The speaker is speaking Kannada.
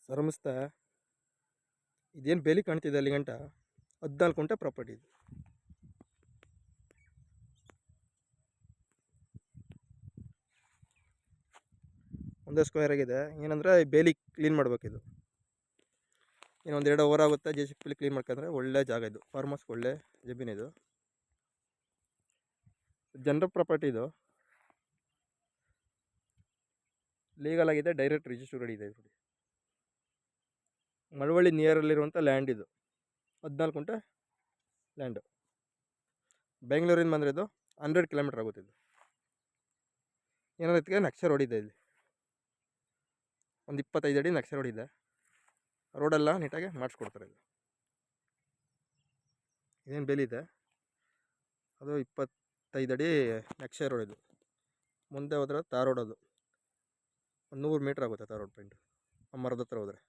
ಸರಮಿಸ್ತಾ ಇದೇನು ಬೇಲಿ ಕಾಣ್ತಿದೆ ಅಲ್ಲಿ ಗಂಟ 14 ಗುಂಟೆ ಪ್ರಾಪರ್ಟಿ ಇದು. ಒಂದೇ ಸ್ಕ್ವೇರ್ ಆಗಿದೆ. ಏನಂದರೆ ಬೇಲಿ ಕ್ಲೀನ್ ಮಾಡಬೇಕಿದು. ಇನ್ನೊಂದು 2 ಅವರ್ ಆಗುತ್ತೆ JCB ಕ್ಲೀನ್ ಮಾಡ್ಕೊಂಡ್ರೆ. ಒಳ್ಳೆ ಜಾಗ ಇದು, ಫಾರ್ಮ್ ಹೌಸ್ಗೆ ಒಳ್ಳೆ ಜಮೀನಿದು, ಜನರ ಪ್ರಾಪರ್ಟಿ ಇದು. ಲೀಗಲ್ ಆಗಿದೆ, ಡೈರೆಕ್ಟ್ ರಿಜಿಸ್ಟರ್ಡ್ ಇದೆ. ಇದು ಮಳವಳ್ಳಿ ನಿಯರಲ್ಲಿರುವಂಥ ಲ್ಯಾಂಡ್ ಇದು. 14 ಗುಂಟೆ ಲ್ಯಾಂಡು. ಬೆಂಗಳೂರಿಂದ ಬಂದರೆ ಇದು 100 ಕಿಲೋಮೀಟ್ರ್ ಆಗುತ್ತೆ. ಇದು ಏನಾದ್ರು ಇದಕ್ಕೆ ನಕ್ಷೆ ರೋಡ್ ಇದೆ. ಇಲ್ಲಿ ಒಂದು 25 ಅಡಿ ನಕ್ಷೆ ರೋಡ್ ಇದೆ. ರೋಡೆಲ್ಲ ನೀಟಾಗಿ ಮಾಡಿಸ್ಕೊಡ್ತಾರೆ. ಇದು ಇದೇನು ಬೇಲಿ ಇದೆ ಅದು 25 ಅಡಿ ನಕ್ಷೆ ರೋಡ್. ಇದು ಮುಂದೆ ಹೋದ್ರೆ ತಾರ್ ರೋಡ್. ಅದು 100 ಮೀಟ್ರ್ ಆಗುತ್ತೆ ತಾರ್ ರೋಡ್ ಪಾಯಿಂಟ್. ಮರದ ಹತ್ರ ಹೋದರೆ